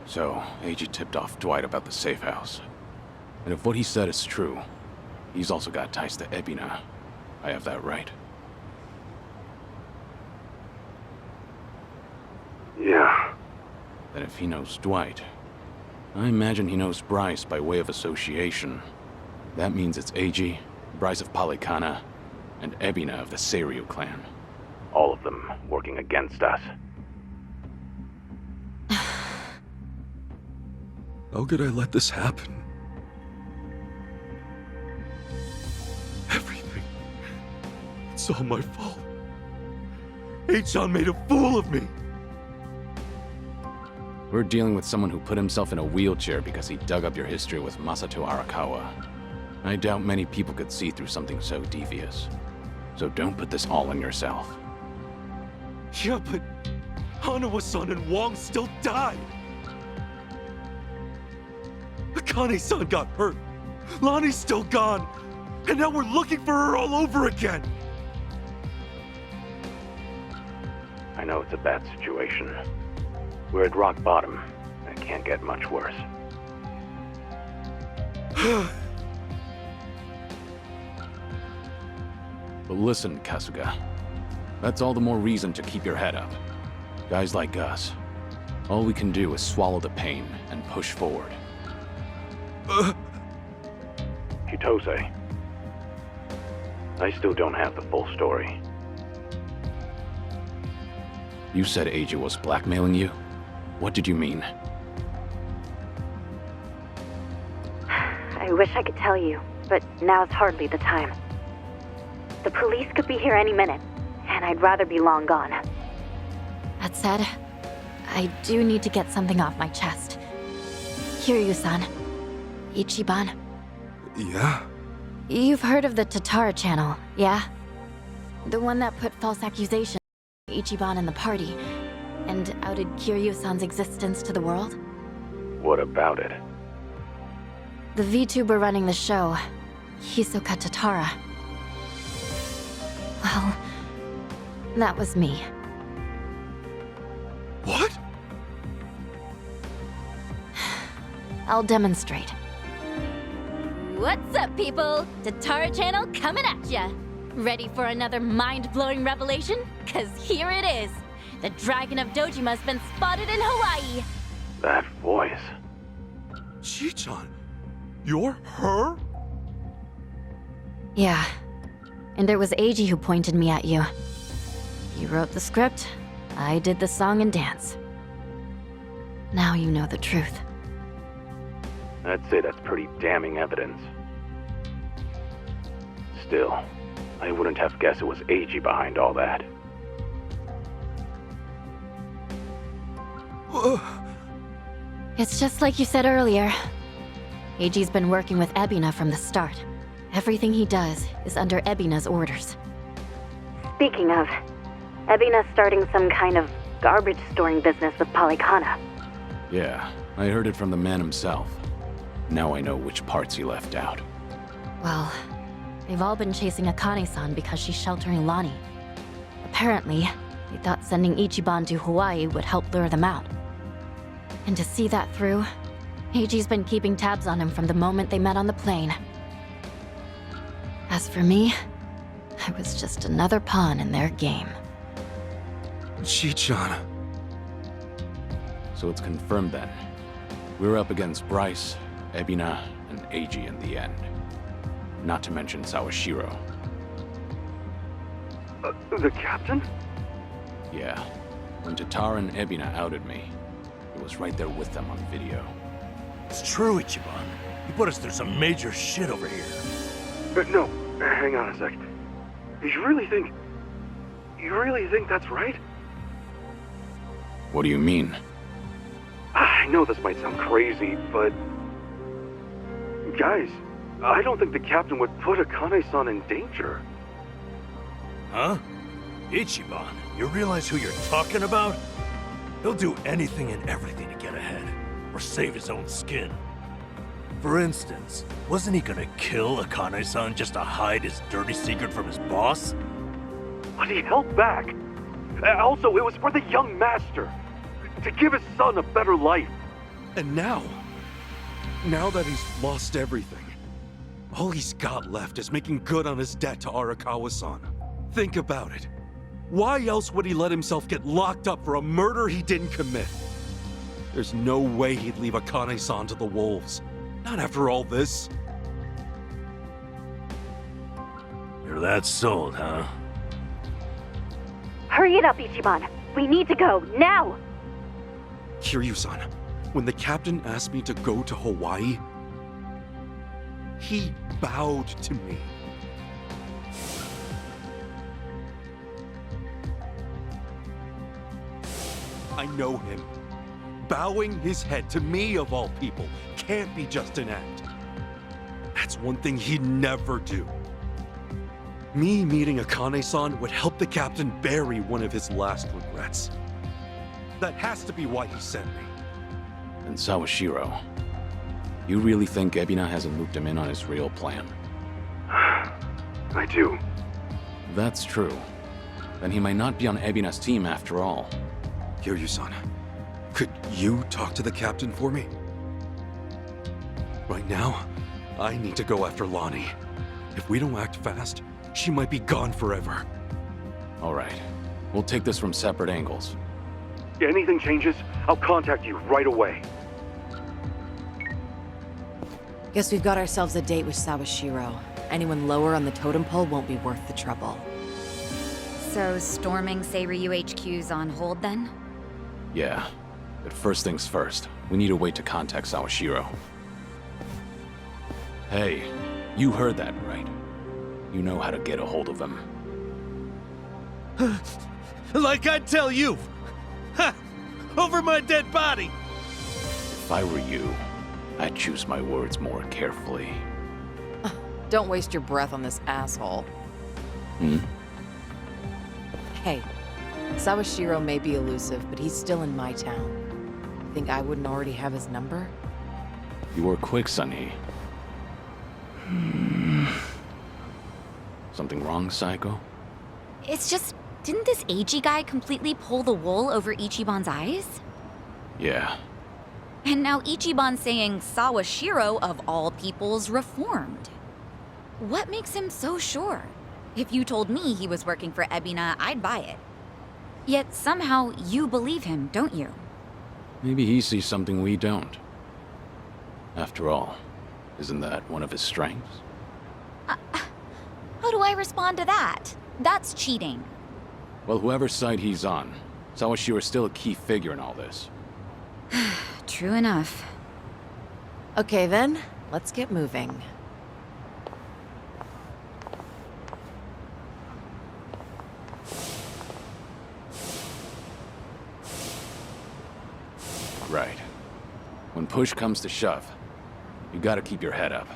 So, Eiji tipped off Dwight about the safe house. And if what he said is true, he's also got ties to Ebina. I have that right. Yeah. Then if he knows Dwight, I imagine he knows Bryce by way of association. That means it's Eiji, Bryce of Polycana, and Ebina of the Seiryu clan. All of them working against us. How could I let this happen? Everything. It's all my fault. H-chan made a fool of me. We're dealing with someone who put himself in a wheelchair because he dug up your history with Masato Arakawa. I doubt many people could see through something so devious. So don't put this all on yourself. Yeah, but Hanawa-san and Wong still died. Akane-san got hurt. Lonnie's still gone. And now we're looking for her all over again. I know it's a bad situation. We're at rock bottom. It can't get much worse. But listen, Kasuga. That's all the more reason to keep your head up. Guys like us, all we can do is swallow the pain and push forward. Hitose. I still don't have the full story. You said Eiji was blackmailing you? What did you mean? I wish I could tell you, but now's hardly the time. The police could be here any minute, and I'd rather be long gone. That said, I do need to get something off my chest. Kiryu-san. Ichiban. Yeah? You've heard of the Tatara channel, yeah? The one that put false accusations on Ichiban and the party, and outed Kiryu-san's existence to the world? What about it? The VTuber running the show, Hisoka Tatara. Well, that was me. What? I'll demonstrate. What's up, people? Tatara channel coming at ya. Ready for another mind-blowing revelation? 'Cause here it is. The Dragon of Dojima's been spotted in Hawaii. That voice. Chi-chan, you're her? Yeah. And it was Eiji who pointed me at you. You wrote the script, I did the song and dance. Now you know the truth. I'd say that's pretty damning evidence. Still, I wouldn't have guessed it was Eiji behind all that. It's just like you said earlier. Eiji's been working with Ebina from the start. Everything he does is under Ebina's orders. Speaking of, Ebina's starting some kind of garbage storing business with Polycana. Yeah, I heard it from the man himself. Now I know which parts he left out. Well, they've all been chasing Akane-san because she's sheltering Lonnie. Apparently, they thought sending Ichiban to Hawaii would help lure them out. And to see that through, Eiji's been keeping tabs on him from the moment they met on the plane. As for me, I was just another pawn in their game. Chi-chan. So it's confirmed then. We're up against Bryce, Ebina, and Eiji in the end. Not to mention Sawashiro. The captain? Yeah. When Tatara and Ebina outed me, it was right there with them on video. It's true, Ichiban. You put us through some major shit over here. No, hang on a sec. You really think that's right? What do you mean? I know this might sound crazy, but Guys, I don't think the captain would put Akane-san in danger. Huh? Ichiban, you realize who you're talking about? He'll do anything and everything to get ahead, or save his own skin. For instance, wasn't he gonna kill Akane-san just to hide his dirty secret from his boss? But he held back. Also, it was for the young master. To give his son a better life. And now that he's lost everything, all he's got left is making good on his debt to Arakawa-san. Think about it. Why else would he let himself get locked up for a murder he didn't commit? There's no way he'd leave Akane-san to the wolves. Not after all this. You're that sold, huh? Hurry it up, Ichiban. We need to go, now! Kiryu-san, when the captain asked me to go to Hawaii, he bowed to me. I know him. Bowing his head to me, of all people, can't be just an act. That's one thing he'd never do. Me meeting Akane-san would help the captain bury one of his last regrets. That has to be why he sent me. And Sawashiro, you really think Ebina hasn't looped him in on his real plan? I do. That's true. Then he might not be on Ebina's team after all. Kiryu-san, could you talk to the captain for me? Right now, I need to go after Lonnie. If we don't act fast, she might be gone forever. All right. We'll take this from separate angles. If anything changes, I'll contact you right away. Guess we've got ourselves a date with Sawashiro. Anyone lower on the totem pole won't be worth the trouble. So, storming Seiryu HQ's on hold then? Yeah. But first things first, we need a way to contact Sawashiro. Hey, you heard that right. You know how to get a hold of him. Like I'd tell you! Ha! Over my dead body! If I were you, I'd choose my words more carefully. Don't waste your breath on this asshole. Hey, Sawashiro may be elusive, but he's still in my town. Think I wouldn't already have his number? You were quick, Sunny. Something wrong, Psycho? It's just, didn't this AG guy completely pull the wool over Ichiban's eyes? Yeah. And now Ichiban's saying Sawashiro, of all people's, reformed. What makes him so sure? If you told me he was working for Ebina, I'd buy it. Yet somehow you believe him, don't you? Maybe he sees something we don't. After all, isn't that one of his strengths? How do I respond to that? That's cheating. Well, whoever side he's on, Sawashiro's still a key figure in all this. True enough. Okay then, let's get moving. Right. When push comes to shove, you gotta keep your head up.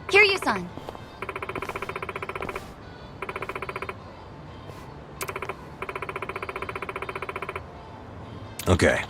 Kiryu-san! Okay.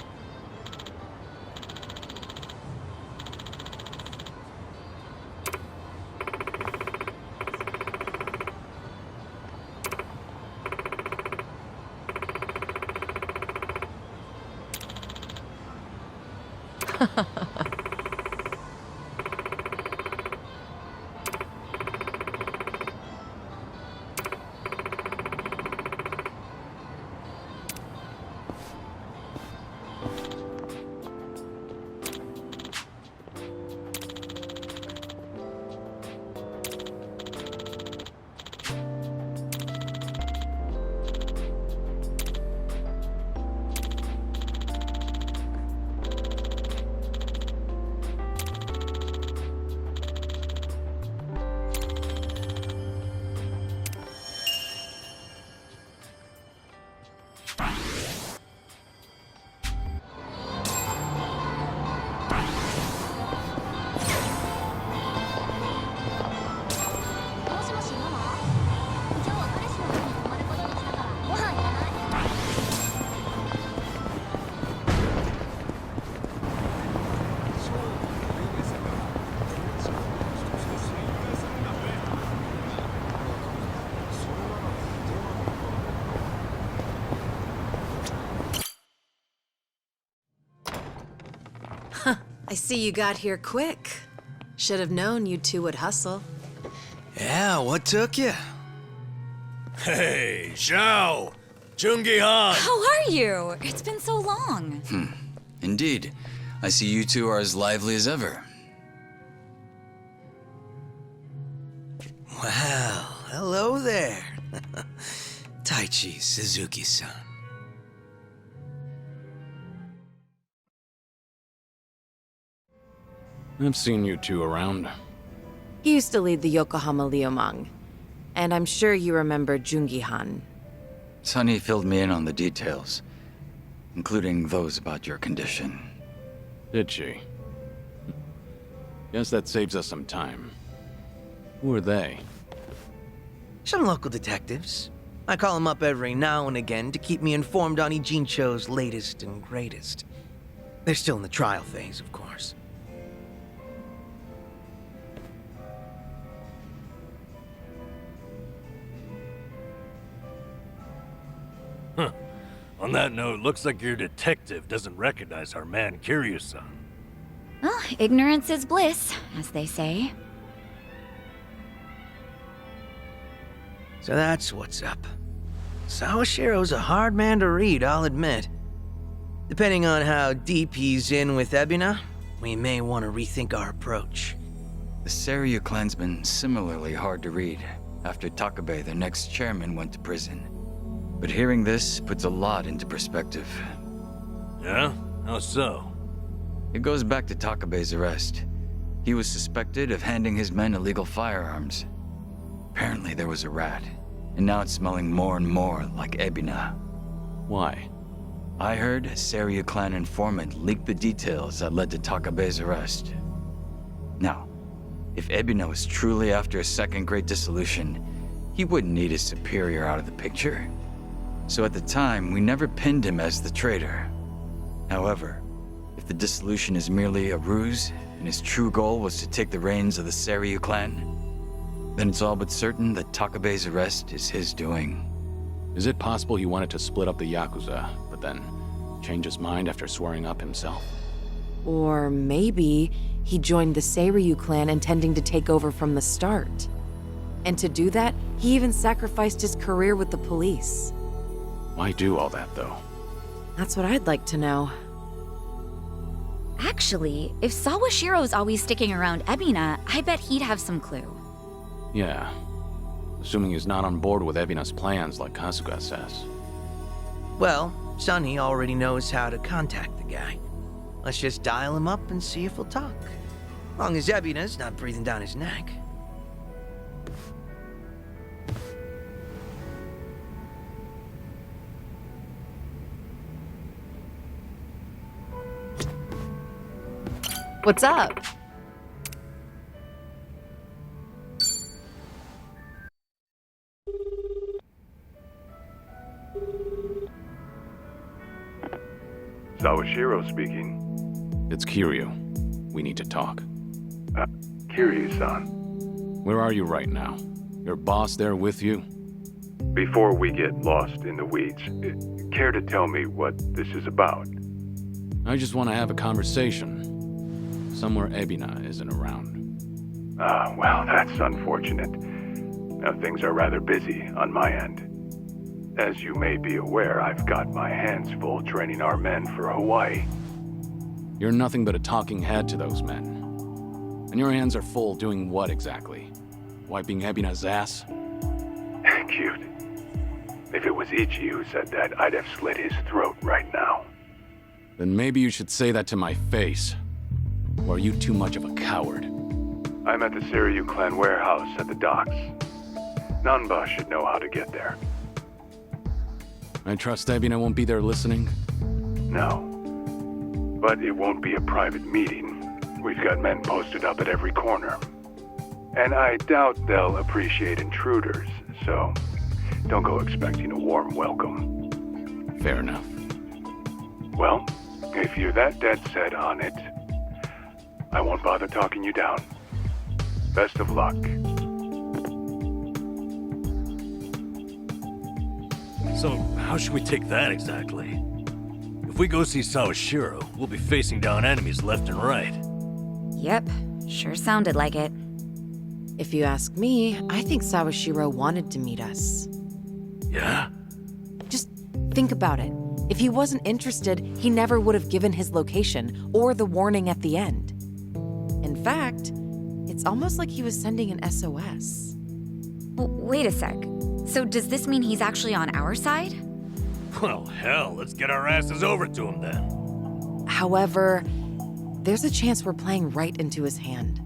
I see you got here quick. Should have known you two would hustle. Yeah, what took you? Hey, Zhao! Jungi-han! How are you? It's been so long. Indeed. I see you two are as lively as ever. Well, hello there. Taichi Suzuki-san. I've seen you two around. He used to lead the Yokohama Liumang. And I'm sure you remember Jungi-han. Sunny filled me in on the details, including those about your condition. Did she? Guess that saves us some time. Who are they? Some local detectives. I call them up every now and again to keep me informed on Ijincho's latest and greatest. They're still in the trial phase, of course. On that note, looks like your detective doesn't recognize our man Kiryu-san. Well, ignorance is bliss, as they say. So that's what's up. Sawashiro's a hard man to read, I'll admit. Depending on how deep he's in with Ebina, we may want to rethink our approach. The Seiryu clan's been similarly hard to read after Takabe, their next chairman, went to prison. But hearing this puts a lot into perspective. Yeah? How so? It goes back to Takabe's arrest. He was suspected of handing his men illegal firearms. Apparently there was a rat, and now it's smelling more and more like Ebina. Why? I heard a Seiryu clan informant leaked the details that led to Takabe's arrest. Now, if Ebina was truly after a second great dissolution, he wouldn't need his superior out of the picture. So at the time, we never pinned him as the traitor. However, if the dissolution is merely a ruse, and his true goal was to take the reins of the Seiryu clan, then it's all but certain that Takabe's arrest is his doing. Is it possible he wanted to split up the Yakuza, but then change his mind after swearing up himself? Or maybe he joined the Seiryu clan intending to take over from the start. And to do that, he even sacrificed his career with the police. Why do all that, though? That's what I'd like to know. Actually, if Sawashiro's always sticking around Ebina, I bet he'd have some clue. Yeah. Assuming he's not on board with Ebina's plans like Kasuga says. Well, Sunny already knows how to contact the guy. Let's just dial him up and see if he'll talk. Long as Ebina's not breathing down his neck. What's up? Sawashiro speaking. It's Kiryu. We need to talk. Kiryu-san. Where are you right now? Your boss there with you? Before we get lost in the weeds, care to tell me what this is about? I just want to have a conversation. Somewhere Ebina isn't around. Well, that's unfortunate. Now, things are rather busy on my end. As you may be aware, I've got my hands full training our men for Hawaii. You're nothing but a talking head to those men. And your hands are full doing what exactly? Wiping Ebina's ass? Cute. If it was Ichi who said that, I'd have slit his throat right now. Then maybe you should say that to my face. Or are you too much of a coward? I'm at the Seiryu clan warehouse at the docks. Nanba should know how to get there. I trust Ebina won't be there listening? No. But it won't be a private meeting. We've got men posted up at every corner. And I doubt they'll appreciate intruders, so don't go expecting a warm welcome. Fair enough. Well, if you're that dead set on it, I won't bother talking you down. Best of luck. So, how should we take that exactly? If If we go see Sawashiro, we'll be facing down enemies left and right. Yep, sure sounded like it. If you ask me, I think Sawashiro wanted to meet us. Yeah? Just think about it. If he wasn't interested, he never would have given his location or the warning at the end. In fact, it's almost like he was sending an SOS. Wait a sec. So does this mean he's actually on our side? Well, hell, let's get our asses over to him then. However, there's a chance we're playing right into his hand.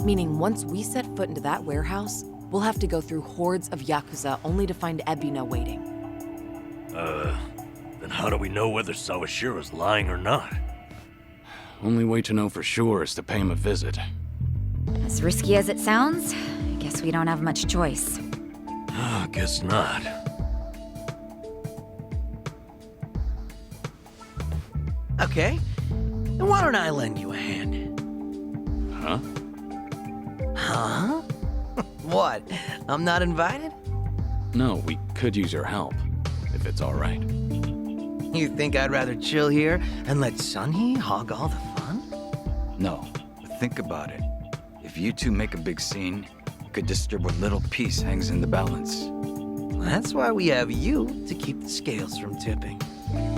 Meaning once we set foot into that warehouse, we'll have to go through hordes of Yakuza only to find Ebina waiting. Then how do we know whether Sawashiro's lying or not? Only way to know for sure is to pay him a visit. As risky as it sounds, I guess we don't have much choice. Guess not. Okay, then why don't I lend you a hand? Huh? Huh? What? I'm not invited? No, we could use your help, if it's all right. You think I'd rather chill here and let Sunhee hog all the fun? No, but think about it. If you two make a big scene, it could disturb what little piece hangs in the balance. That's why we have you to keep the scales from tipping.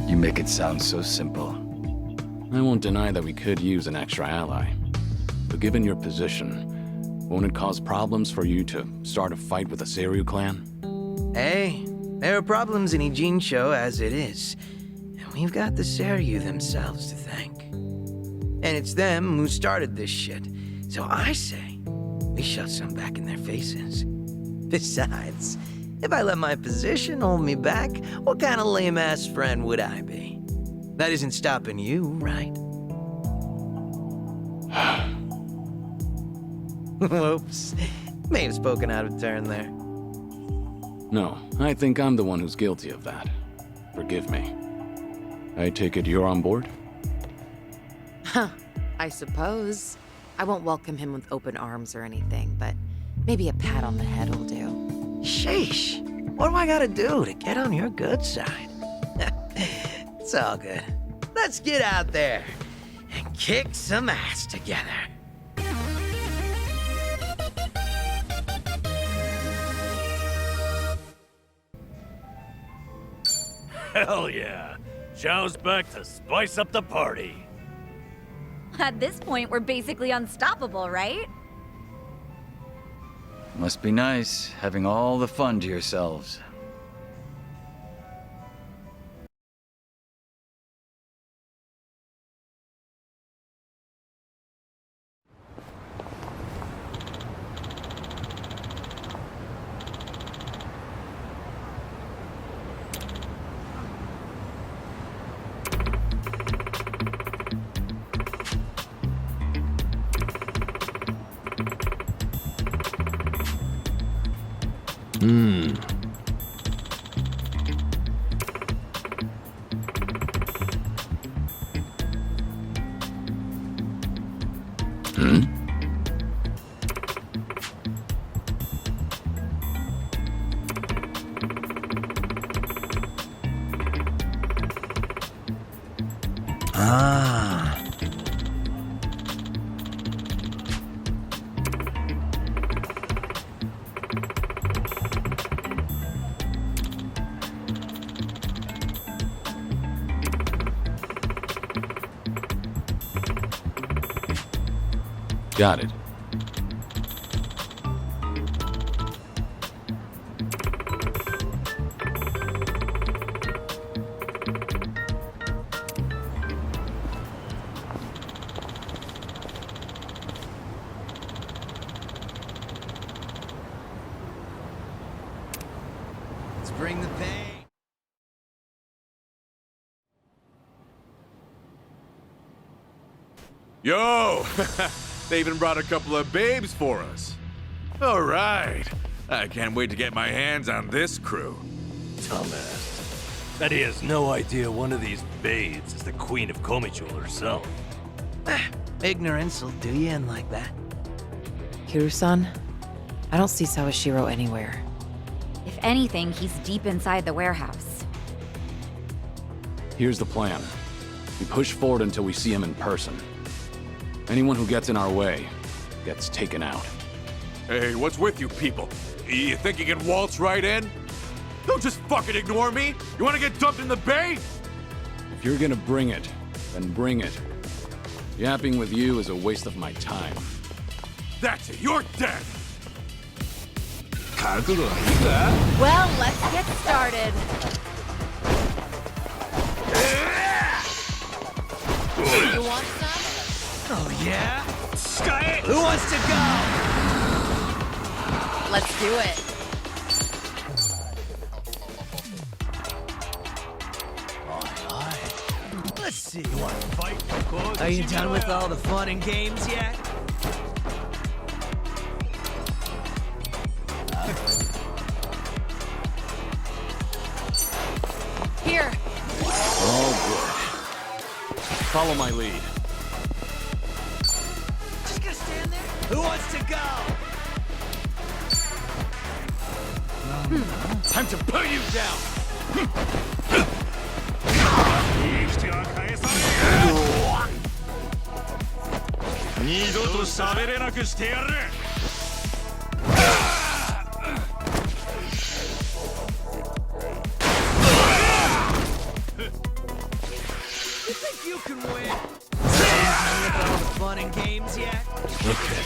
You make it sound so simple. I won't deny that we could use an extra ally. But given your position, won't it cause problems for you to start a fight with the Seiryu clan? Hey, there are problems in Ijincho as it is. And we've got the Seiryu themselves to thank. And it's them who started this shit. So I say, we shove some back in their faces. Besides, if I let my position hold me back, what kind of lame-ass friend would I be? That isn't stopping you, right? Whoops. May have spoken out of turn there. No, I think I'm the one who's guilty of that. Forgive me. I take it you're on board? Huh, I suppose. I won't welcome him with open arms or anything, but maybe a pat on the head will do. Sheesh. What do I gotta do to get on your good side? It's all good. Let's get out there and kick some ass together. Hell yeah! Zhao's back to spice up the party. At this point, we're basically unstoppable, right? Must be nice, having all the fun to yourselves. Ah. Got it. Let's bring the pain. Yo! They even brought a couple of babes for us. All right. I can't wait to get my hands on this crew. Dumbass. Bet he has no idea one of these babes is the Queen of Komichul herself. Ignorance will do you in like that. Kiryu-san, I don't see Sawashiro anywhere. If anything, he's deep inside the warehouse. Here's the plan. We push forward until we see him in person. Anyone who gets in our way gets taken out. Hey, what's with you people? You think you can waltz right in? Don't just fucking ignore me! You wanna get dumped in the bay? If you're gonna bring it, then bring it. Yapping with you is a waste of my time. That's it, you're dead! Well, let's get started. You want some? Oh, yeah? Who wants to go? Let's do it. Let's see. You want to fight? Are you done with all the fun and games yet? Here. All good. Follow my lead. Just gonna stand there? Who wants to go? Time to put you down! You think you can win? Done with all the fun and games yet? Okay.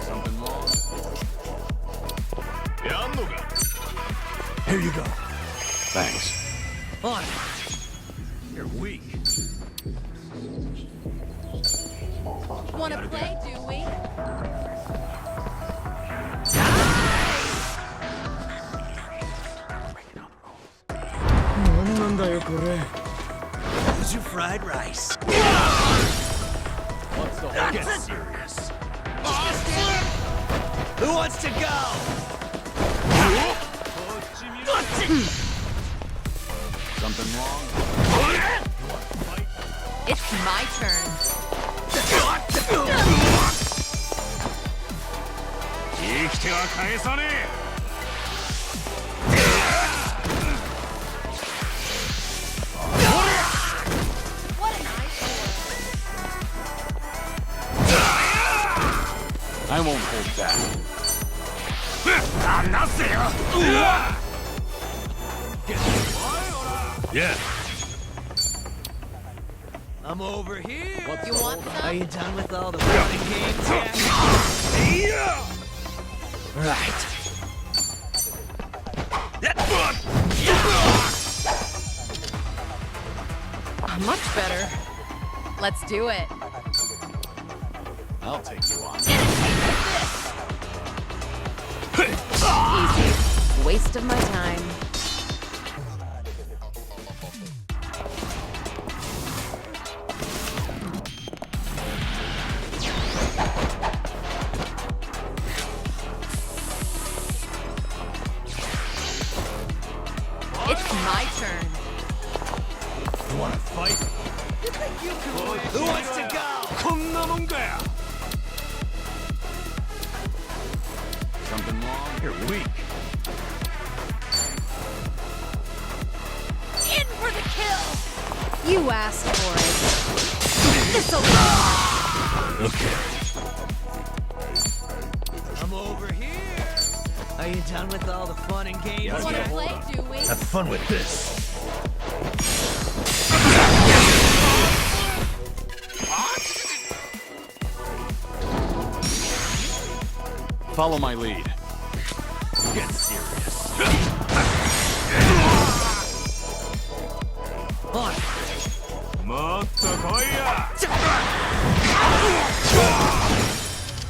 Something wrong? Here you go. Thanks. On. You're weak. Wanna play, do we? Who's your fried rice? What's the Get whole serious. Who wants to go? Something wrong? It's my turn. What an I won't hold back. Yeah. I'm over here. What's You the want hold some? Are you done with all the fun and games yet? Right. Much better. Let's do it. I'll take you on. Easy. Waste of my time. It's my turn. You wanna fight? Who wants to go? Something wrong? You're weak. In for the kill. You asked for it. This'll Okay. I'm over here. Are you done with all the fun and games wanna yet? play, do we? Have fun with this. Follow my lead. Get serious. On.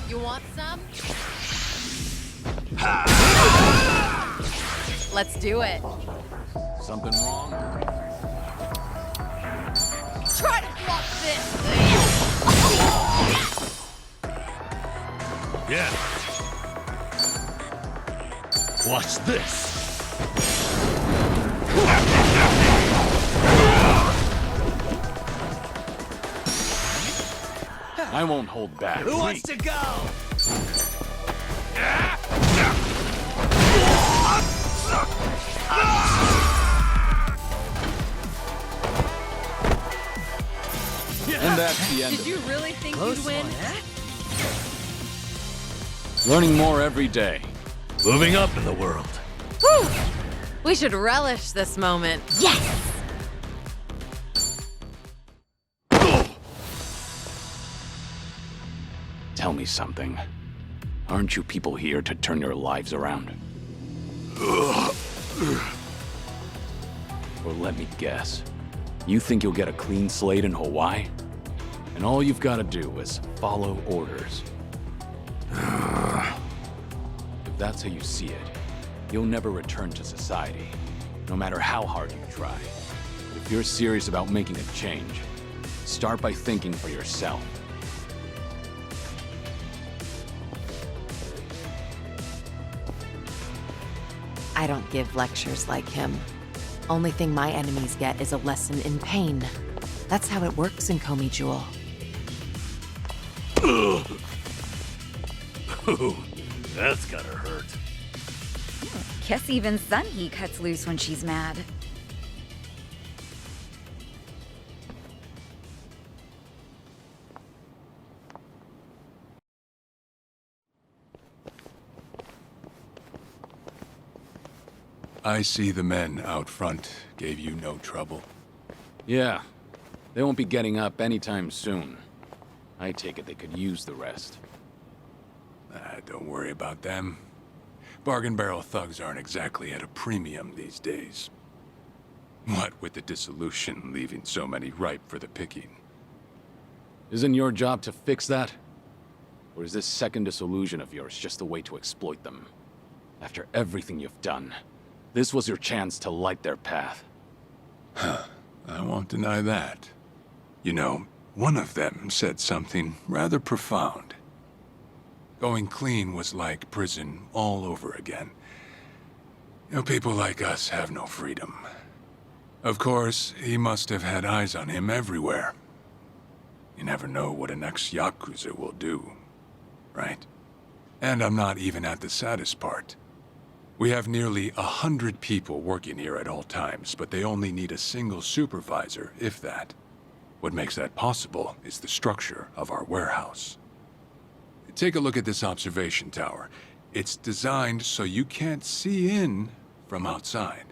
You want some? Let's do it. Something wrong? Try to block this. Yeah. Watch this. I won't hold back. Who wants to go? And that's the end Did of you it. really think Close you'd win? one, eh? Learning more every day. Moving up in the world. Whew. We should relish this moment. Yes! Tell me something. Aren't you people here to turn your lives around? Or let me guess. You think you'll get a clean slate in Hawaii? And all you've got to do is follow orders. If that's how you see it, you'll never return to society, no matter how hard you try. If you're serious about making a change, start by thinking for yourself. I don't give lectures like him. Only thing my enemies get is a lesson in pain. That's how it works in Komi Jewel. Ooh, that's gotta hurt. Guess even Sunhee cuts loose when she's mad. I see the men out front gave you no trouble. Yeah, they won't be getting up anytime soon. I take it they could use the rest. Don't worry about them. Bargain barrel thugs aren't exactly at a premium these days. What with the dissolution leaving so many ripe for the picking. Isn't your job to fix that? Or is this second disillusion of yours just a way to exploit them? After everything you've done, this was your chance to light their path. I won't deny that. You know, one of them said something rather profound. Going clean was like prison all over again. You know, people like us have no freedom. Of course, he must have had eyes on him everywhere. You never know what an ex-Yakuza will do, right? And I'm not even at the saddest part. We have nearly 100 people working here at all times, but they only need a single supervisor, if that. What makes that possible is the structure of our warehouse. Take a look at this observation tower. It's designed so you can't see in from outside.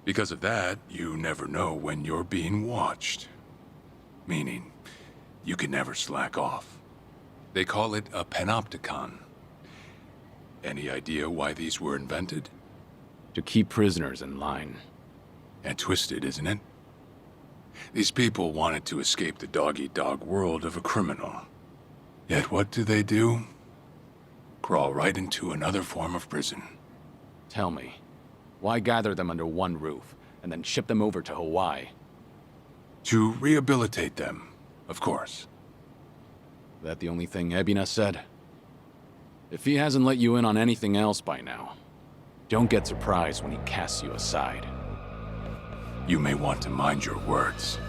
Because of that, you never know when you're being watched. Meaning, you can never slack off. They call it a panopticon. Any idea why these were invented? To keep prisoners in line. And twisted, isn't it? These people wanted to escape the dog-eat-dog world of a criminal. Yet what do? Crawl right into another form of prison. Tell me, why gather them under one roof and then ship them over to Hawaii? To rehabilitate them, of course. That the only thing Ebina said? If he hasn't let you in on anything else by now, don't get surprised when he casts you aside. You may want to mind your words.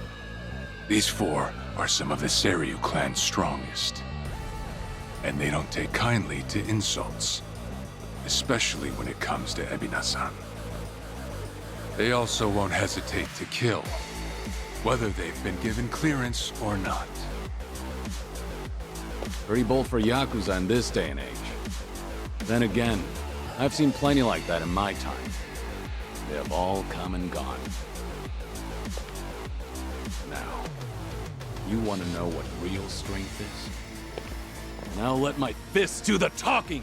These four are some of the Seiryu clan's strongest. And they don't take kindly to insults, especially when it comes to Ebina-san. They also won't hesitate to kill, whether they've been given clearance or not. Pretty bold for Yakuza in this day and age. Then again, I've seen plenty like that in my time. They have all come and gone. Now, you want to know what real strength is? Now let my fists do the talking!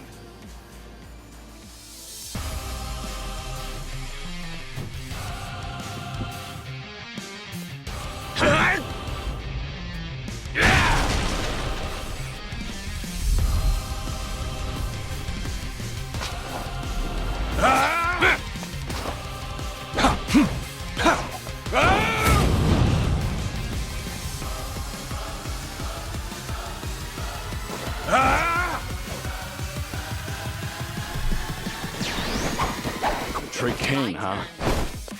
Trick Kane, huh?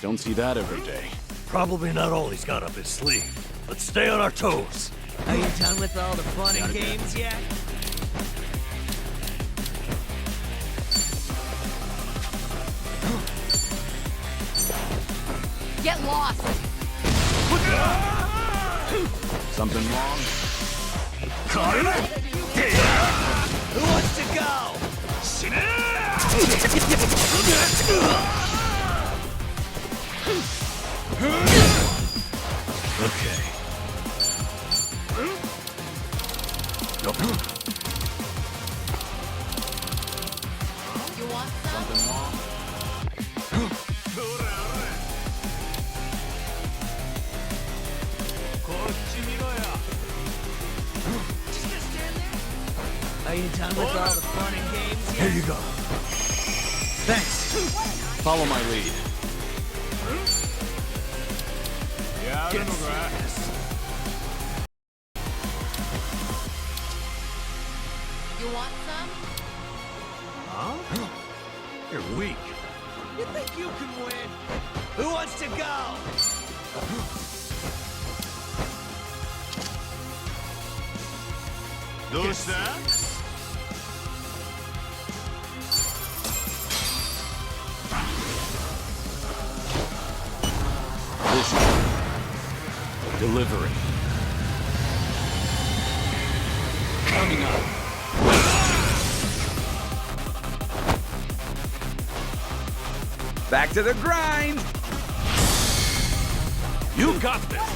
Don't see that every day. Probably not all he's got up his sleeve. Let's stay on our toes. Are you done with all the fun and games yet? Get lost! Something wrong? Who wants to go? Okay. You want some? Something wrong? Are you done with all the fun and games Here yet? you go. Thanks. Follow my lead. You want some? Huh? You're weak. You think you can win? Who wants to go? This is delivery. Coming up. Back to the grind! You got this.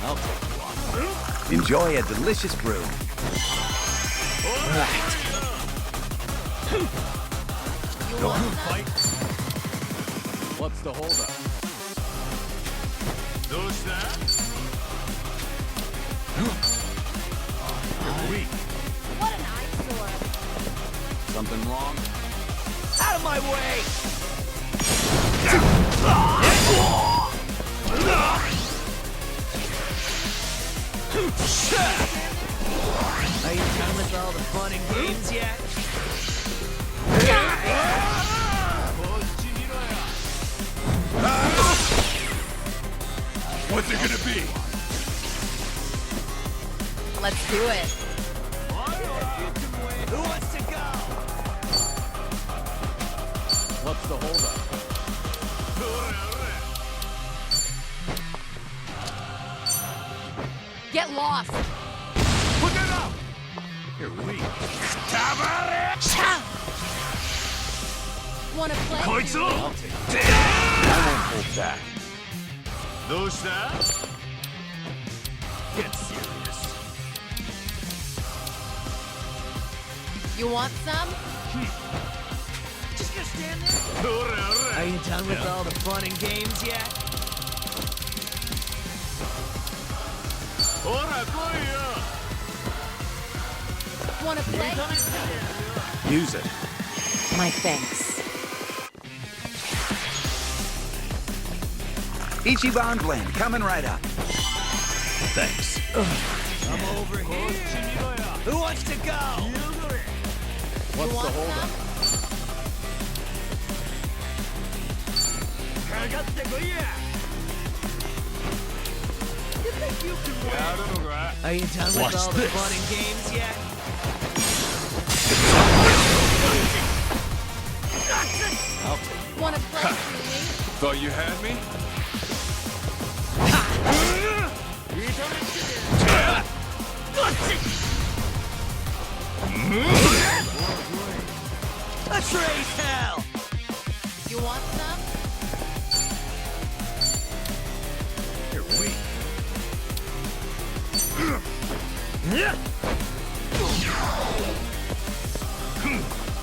I'll take one. Enjoy a delicious brew. You want some? What's the holdup? You're weak. What an eyesore. Something wrong? Out of my way! Are you done with all the fun and games yet? What's it gonna be? Let's do it. Who wants to go? What's the holdup? Get lost! Look it up! You're weak. Wanna play? I'll take it. I won't hold back. Get serious. You want some? Just gonna stand there? Are you done with all the fun and games yet? Wanna play? Use it. My thanks. Ichiban blend coming right up. Thanks. I'm over here. Who wants to go? What's the holdup? You think you can win? Are you done with Watch all this. the fun and games yet? I'll take it. Wanna play, Julie? Thought you had me? Let's raise hell! You want some? You're weak.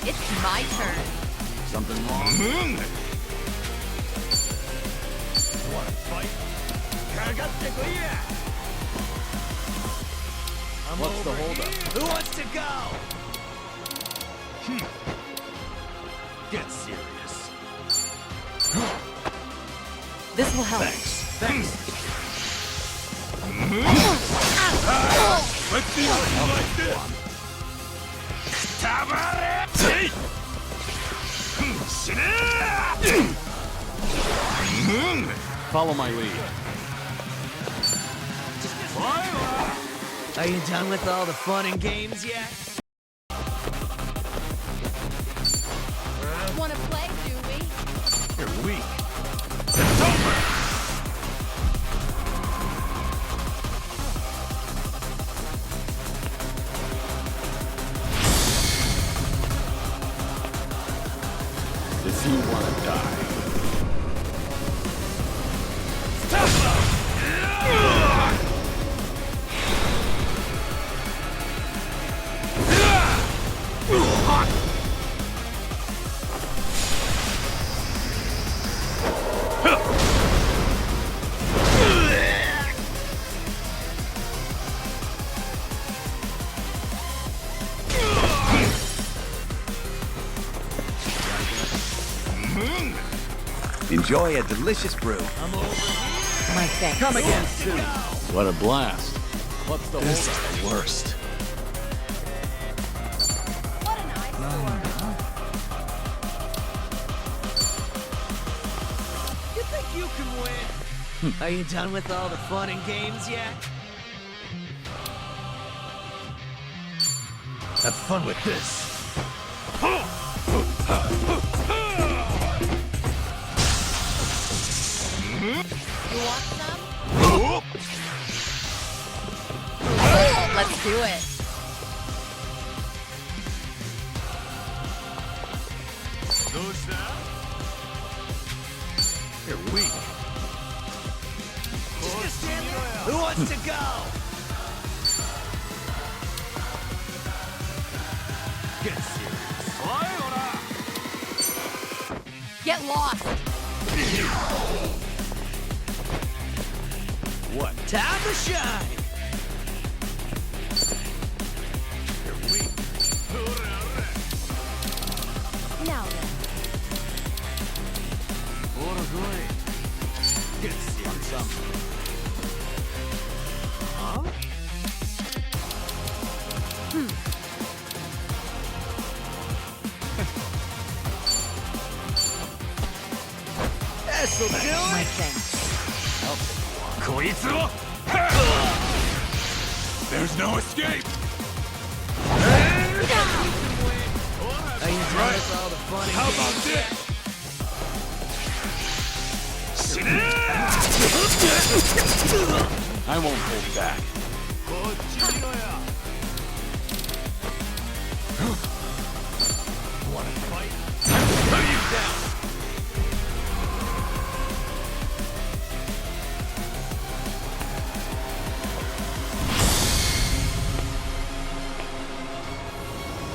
It's my turn. Something wrong? Want to fight? What's the holdup? Who wants to go? Get serious. This will help. Thanks. Let's see how you like this! Follow my lead. Are you done with all the fun and games yet? Wanna play, do we? You're weak. you wanna die? Enjoy a delicious brew. My thanks. Come again soon. What a blast. What's the This is the worst. You think you can win? Are you done with all the fun and games yet? Have fun with this. You want some? Let's do it. You're weak. Who wants to go? Get serious. Get lost. What? Time to shine. You're weak. Now then. Get serious. Huh? This'll do My it. thanks. There's no escape! Are you done with all the fun and How games about yet? I won't hold back. Wanna fight? Put you down!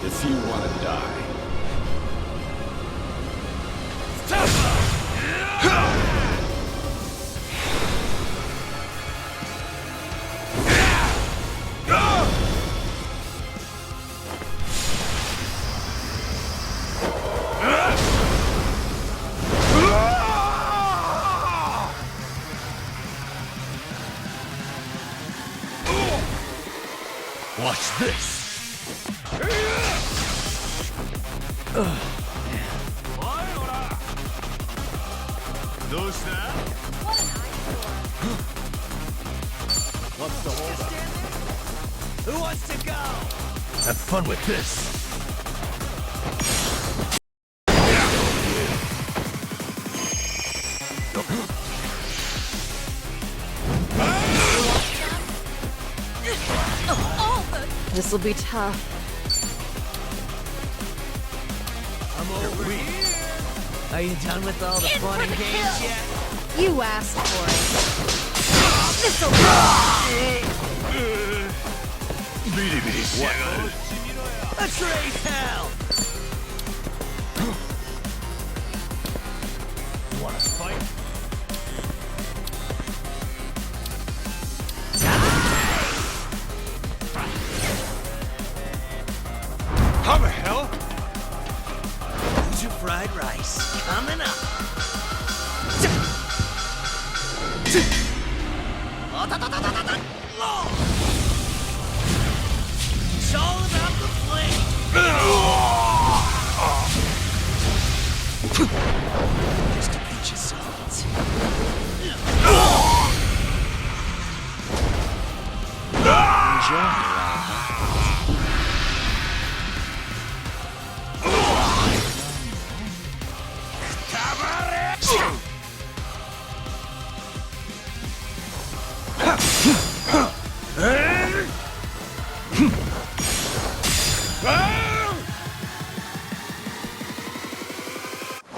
If you wanna die. Watch this! What's the holdup? Who wants to go? Have fun with this! This'll be tough. I'm over here. Are you done with all the fun and games yet? You asked for it. This'll Let's raise hell. Wanna fight? How the hell? Who's your fried rice? Coming up. It's all about the flame. Just a pinch of salt. Enjoy.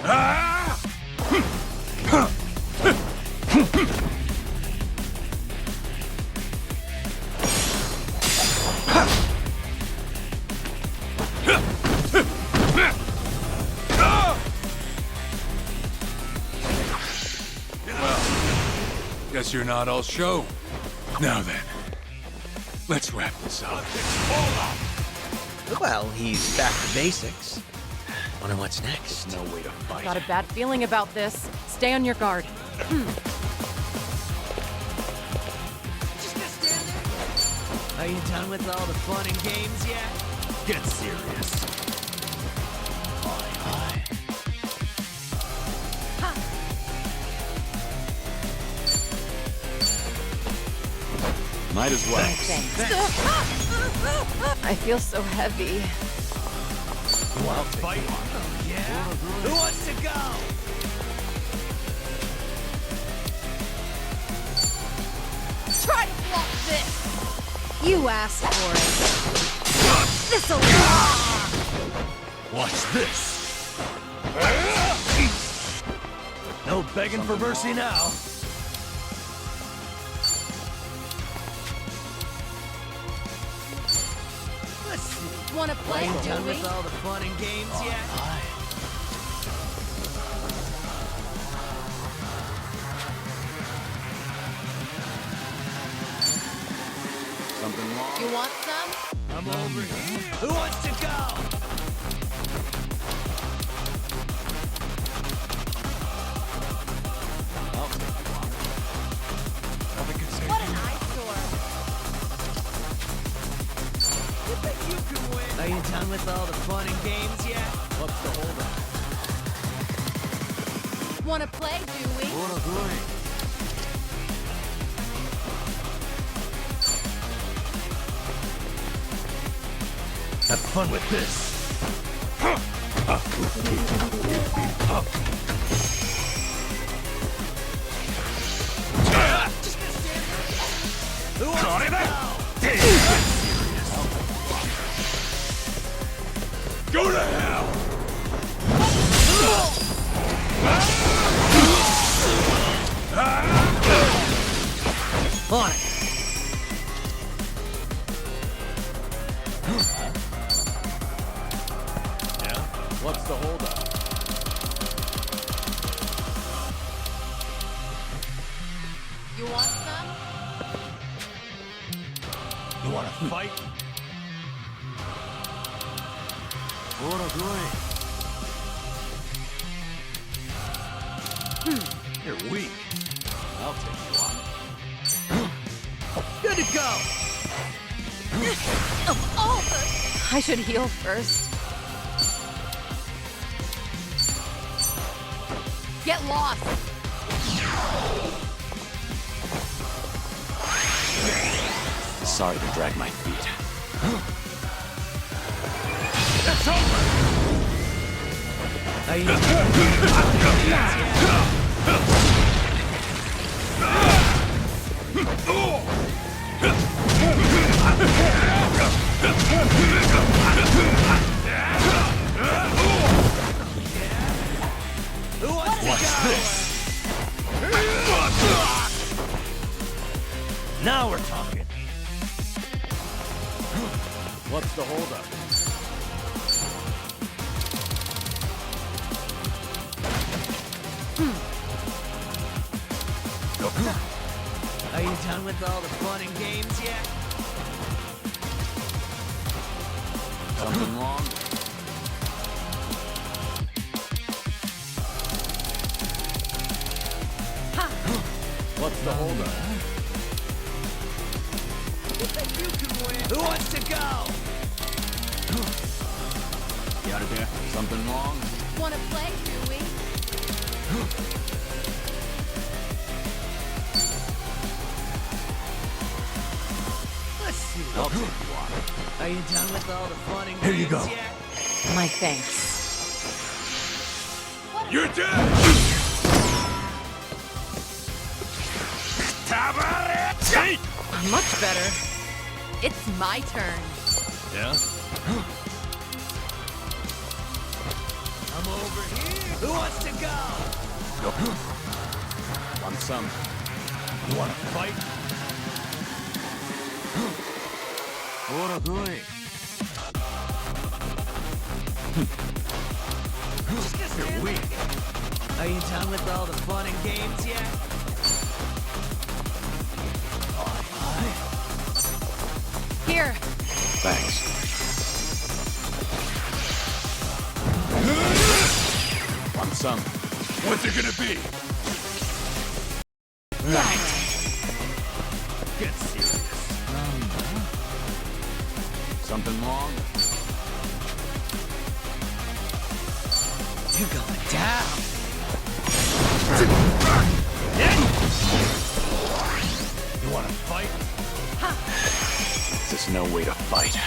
Ah! Guess you're not all show. Now then, let's wrap this up. Well, he's back to basics. Wonder what's next. No way to fight. Got a bad feeling about this. Stay on your guard. Are you done with all the fun and games yet? Get serious. Might as well. I feel so heavy. Wild fight. Yeah? Who wants to go? Try to block this! You asked for it. This'll Watch this. No begging for mercy now. Let's see. wanna play, Are you do done we? with all the fun and games yet? Something wrong? You want some? I'm over here. Who wants to go? What an eyesore. You think you can win? Are you done with all the fun and games yet? What's the holdup? Wanna play, do we? Have fun with this. Who wants to go? Go to hell! On it. What's the holdup? You want some? You wanna fight? You're weak. I'll take you on. Good to go. Of all the... I should heal first. Get lost! Sorry to drag my feet. It's over! Are you Who wants to Watch go? this. Now we're talking. What's the holdup? Are you done with all the fun and games yet? Something wrong? What's the holdup? Who wants to go? You out of there? Something wrong? Wanna play, do we? Let's see. I'll take you on. Are you done with all the fun and Here games you go. yet? My thanks. You're dead! Much better. It's my turn. Yeah? I'm over here. Who wants to go? Want some? You wanna fight? You're weak. Are you done with all the fun and games yet? Here. Thanks. Want some? What's it gonna be? Right. Get serious. Something wrong? You're going down. You wanna fight? There's no way to fight.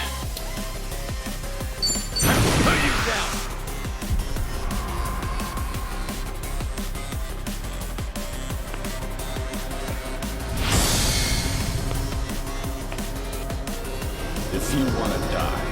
Put you down! If you want to die,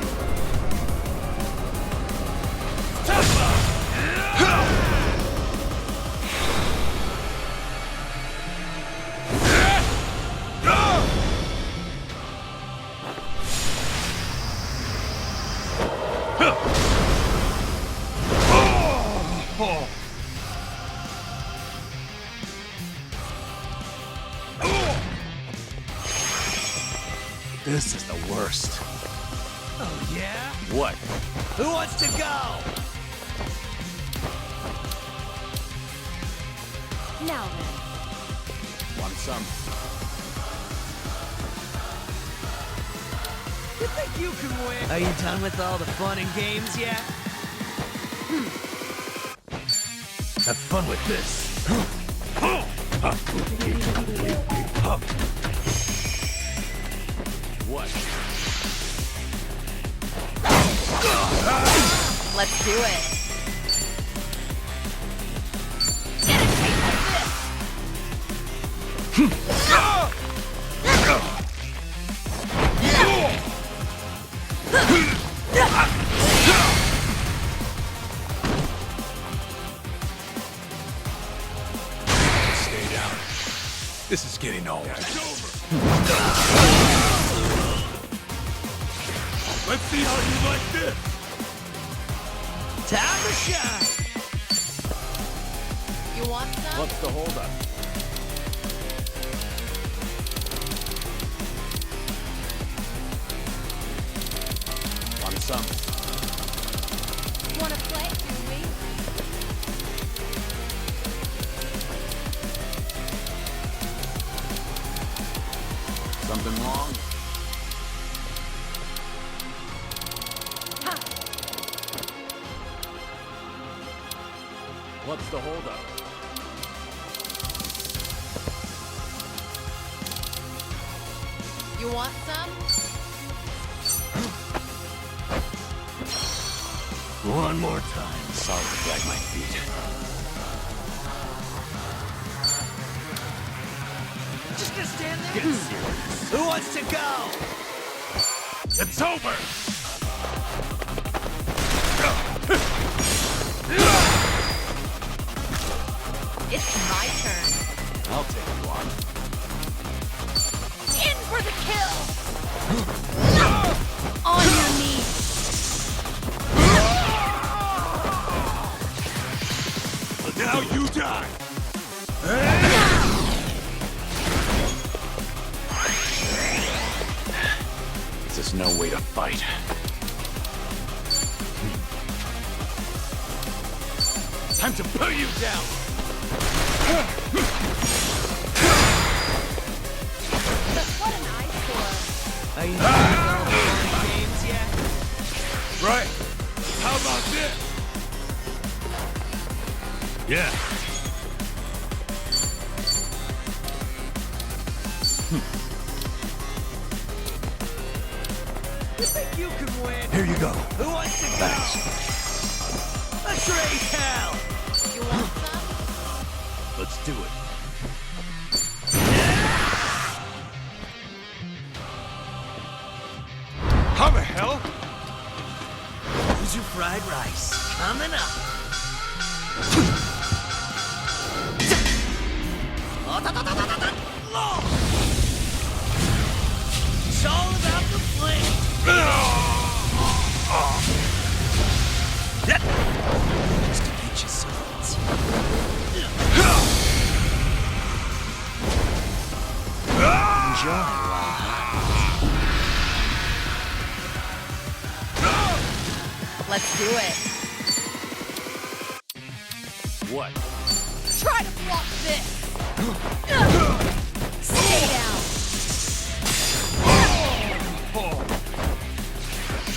this is the worst. Oh, yeah? What? Who wants to go? Now then. Want some? You think you can win? Are you done with all the fun and games yet? Have fun with this. What? Let's do it. Stay down. This is getting old. It's over. Let's see how you like this. Time to shine. You want some? What's the holdup? Want some? Want to play, do we? Something wrong? What's the holdup? You want some? One more time. Sorry to drag my feet. Just gonna stand there? Get serious. Who wants to go? It's over. It's my turn. I'll take you on. In for the kill! On your knees! Now you die. There's no way to fight. Time to put you down. What an eyesore. Are you done with all the fun and games yet? Right. How about this? Yeah. You think you can win? Here you go. Who wants to go? Thanks. Let's raise hell! You want some? Let's do it. How the hell? Who's your fried rice? Coming up. It's all about the flame. Just to get you some. Enjoy. Let's do it. What? Try to block this. Stay down.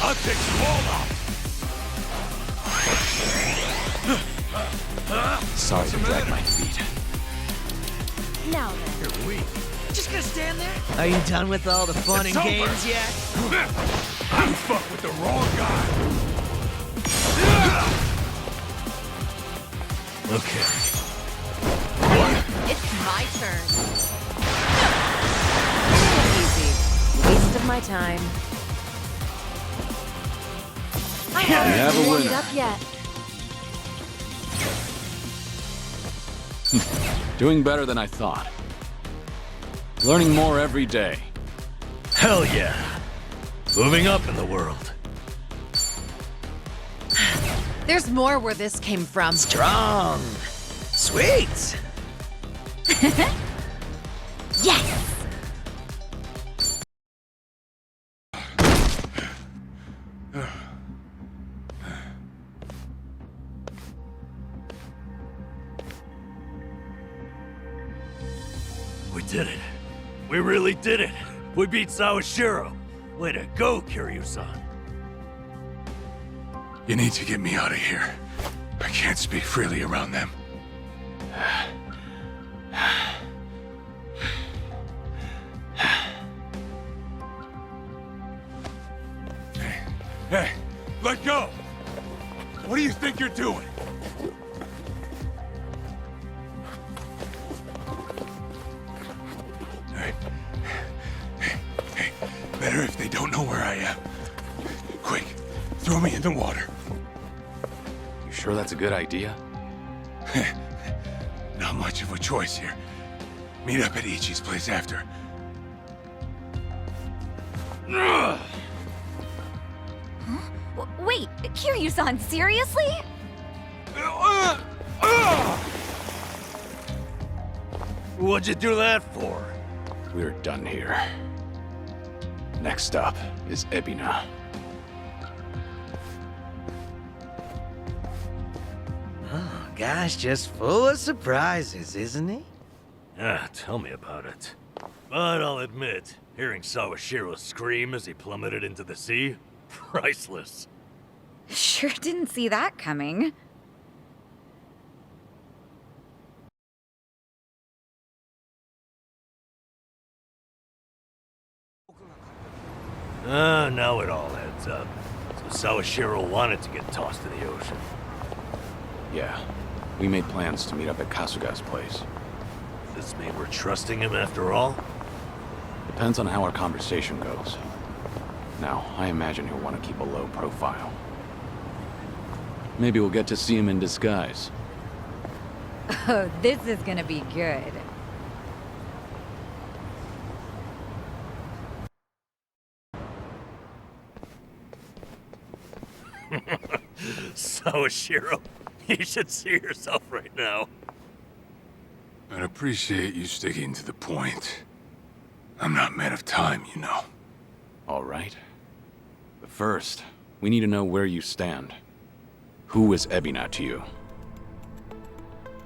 I'll take you all out. Sorry to drag my feet. Now then. You're weak. Just gonna stand there? Are you done with all the fun and It's over. games yet? You fuck with the wrong guy. Okay. It's my turn. Easy. Waste of my time. I have a haven't warmed winner. up yet. Doing better than I thought. Learning more every day. Hell yeah. Moving up in the world. There's more where this came from. Strong. Sweet. Yes! We did it. We really did it. We beat Sawashiro. Way to go, Kiryu-san. You need to get me out of here. I can't speak freely around them. Hey, let go! What do you think you're doing? Hey, better if they don't know where I am. Quick, throw me in the water. You sure that's a good idea? Not much of a choice here. Meet up at Ichi's place after. Wait, Kiryu-san, seriously? What'd you do that for? We're done here. Next up is Ebina. Oh, guy's just full of surprises, isn't he? Ah, tell me about it. But I'll admit, hearing Sawashiro scream as he plummeted into the sea, priceless. Sure didn't see that coming. Now it all adds up. So Sawashiro wanted to get tossed in the ocean. Yeah, we made plans to meet up at Kasuga's place. This mean we're trusting him after all? Depends on how our conversation goes. Now, I imagine he'll want to keep a low profile. Maybe we'll get to see him in disguise. Oh, this is gonna be good. Sawashiro, you should see yourself right now. I'd appreciate you sticking to the point. I'm not men of time, you know. All right. But first, we need to know where you stand. Who is Ebina to you?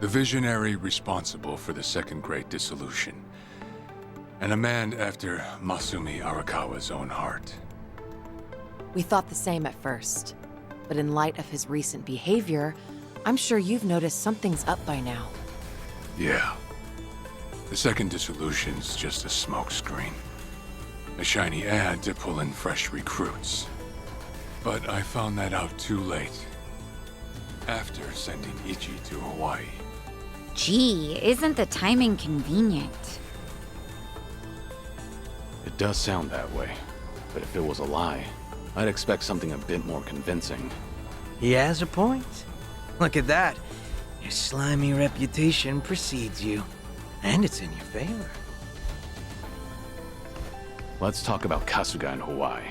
The visionary responsible for the Second Great Dissolution. And a man after Masumi Arakawa's own heart. We thought the same at first. But in light of his recent behavior, I'm sure you've noticed something's up by now. Yeah. The Second Dissolution's just a smokescreen. A shiny ad to pull in fresh recruits. But I found that out too late. After sending Ichi to Hawaii. Gee, isn't the timing convenient? It does sound that way. But if it was a lie, I'd expect something a bit more convincing. He has a point. Look at that. Your slimy reputation precedes you. And it's in your favor. Let's talk about Kasuga in Hawaii.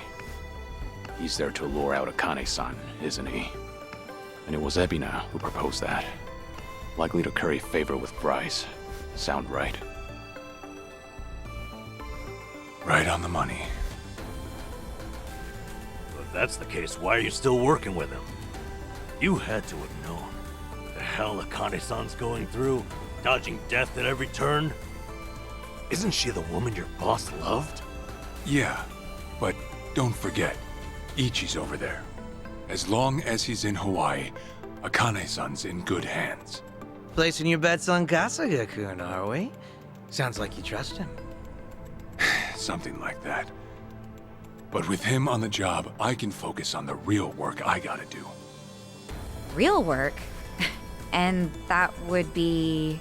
He's there to lure out Akane-san, isn't he? And it was Ebina who proposed that. Likely to curry favor with Bryce. Sound right? Right on the money. But that's the case, why are you still working with him? You had to have known. The hell Akane-san's going through, dodging death at every turn. Isn't she the woman your boss loved? Yeah, but don't forget, Ichi's over there. As long as he's in Hawaii, Akane-san's in good hands. Placing your bets on Kasuga-kun, are we? Sounds like you trust him. Something like that. But with him on the job, I can focus on the real work I gotta do. Real work? And that would be...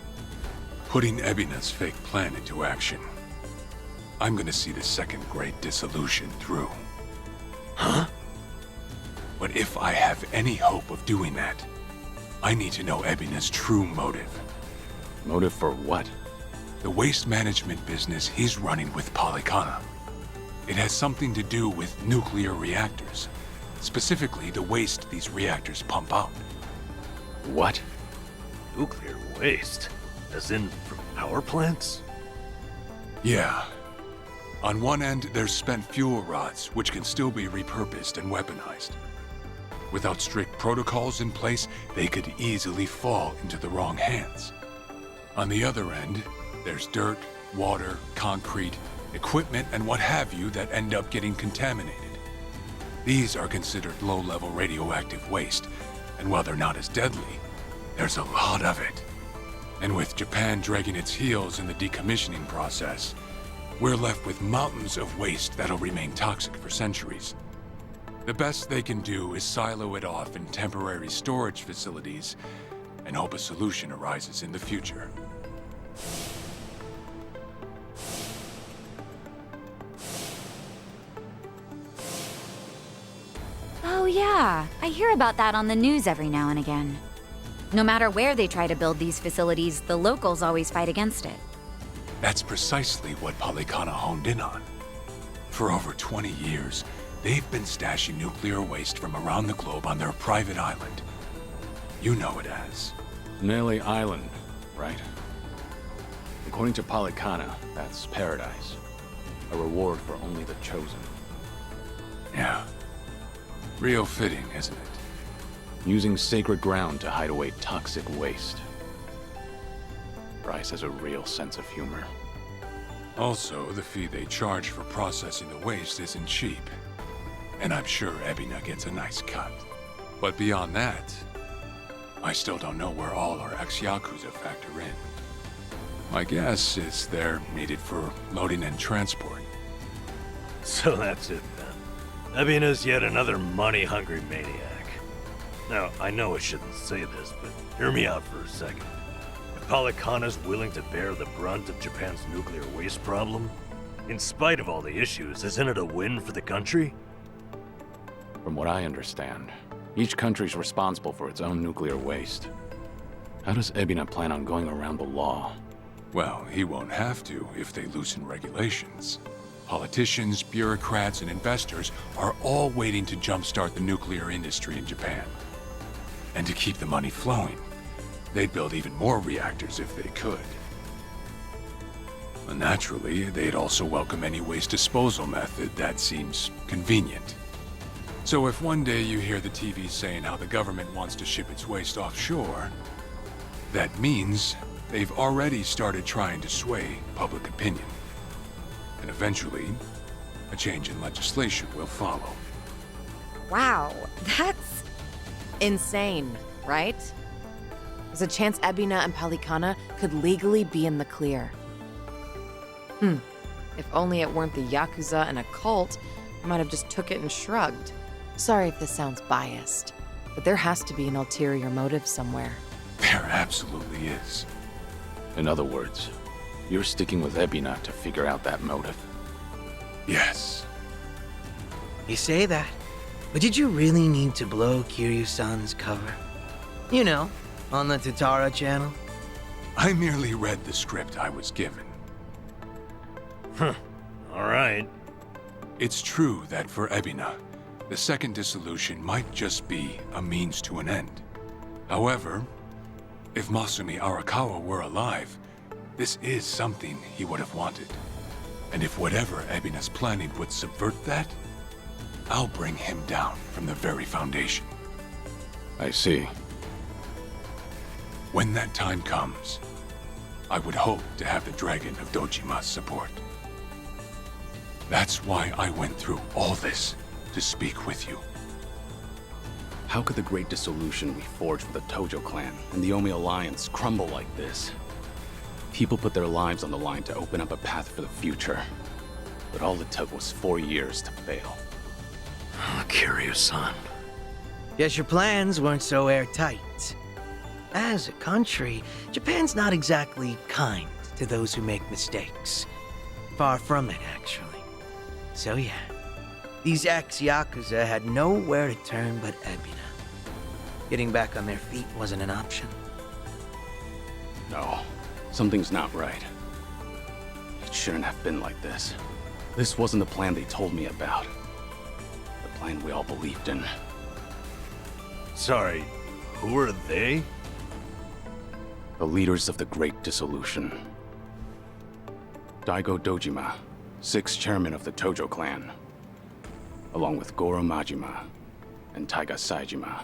Putting Ebina's fake plan into action. I'm gonna see the second great dissolution through. Huh? But if I have any hope of doing that, I need to know Ebina's true motive. Motive for what? The waste management business he's running with Polycana. It has something to do with nuclear reactors. Specifically, the waste these reactors pump out. What? Nuclear waste? As in from power plants? Yeah. On one end, there's spent fuel rods, which can still be repurposed and weaponized. Without strict protocols in place, they could easily fall into the wrong hands. On the other end, there's dirt, water, concrete, equipment, and what have you that end up getting contaminated. These are considered low-level radioactive waste, and while they're not as deadly, there's a lot of it. And with Japan dragging its heels in the decommissioning process, we're left with mountains of waste that'll remain toxic for centuries. The best they can do is silo it off in temporary storage facilities and hope a solution arises in the future. Oh yeah, I hear about that on the news every now and again. No matter where they try to build these facilities, the locals always fight against it. That's precisely what Polycana honed in on. For over 20 years, they've been stashing nuclear waste from around the globe on their private island. You know it as. Nelly Island, right? According to Polycana, that's paradise. A reward for only the chosen. Yeah. Real fitting, isn't it? Using sacred ground to hide away toxic waste. Bryce has a real sense of humor. Also, the fee they charge for processing the waste isn't cheap. And I'm sure Ebina gets a nice cut. But beyond that, I still don't know where all our ex-Yakuza factor in. My guess is they're needed for loading and transport. So that's it then. Ebina's yet another money-hungry maniac. Now, I know I shouldn't say this, but hear me out for a second. If Polycana's willing to bear the brunt of Japan's nuclear waste problem, in spite of all the issues, isn't it a win for the country? From what I understand, each country's responsible for its own nuclear waste. How does Ebina plan on going around the law? Well, he won't have to if they loosen regulations. Politicians, bureaucrats, and investors are all waiting to jumpstart the nuclear industry in Japan. And to keep the money flowing, they'd build even more reactors if they could. And naturally, they'd also welcome any waste disposal method that seems convenient. So if one day you hear the TV saying how the government wants to ship its waste offshore, that means they've already started trying to sway public opinion. And eventually, a change in legislation will follow. Wow, that's insane, right? There's a chance Ebina and Polycana could legally be in the clear. If only it weren't the Yakuza and a cult, I might have just took it and shrugged. Sorry if this sounds biased, but there has to be an ulterior motive somewhere. There absolutely is. In other words, you're sticking with Ebina to figure out that motive. Yes. You say that, but did you really need to blow Kiryu-san's cover? You know, on the Tatara channel? I merely read the script I was given. Huh. Alright. It's true that for Ebina, the second dissolution might just be a means to an end. However, if Masumi Arakawa were alive, this is something he would have wanted. And if whatever Ebina's planning would subvert that, I'll bring him down from the very foundation. I see. When that time comes, I would hope to have the Dragon of Dojima's support. That's why I went through all this, to speak with you. How could the great dissolution we forged with the Tojo clan and the Omi Alliance crumble like this? People put their lives on the line to open up a path for the future. But all it took was 4 years to fail. Kiryu-san. Guess your plans weren't so airtight. As a country, Japan's not exactly kind to those who make mistakes. Far from it, actually. So yeah, these ex-Yakuza had nowhere to turn but Ebina. Getting back on their feet wasn't an option. No, something's not right. It shouldn't have been like this. This wasn't the plan they told me about. The plan we all believed in. Sorry, who are they? The leaders of the Great Dissolution. Daigo Dojima, 6th chairman of the Tojo clan, along with Goro Majima and Taiga Saejima.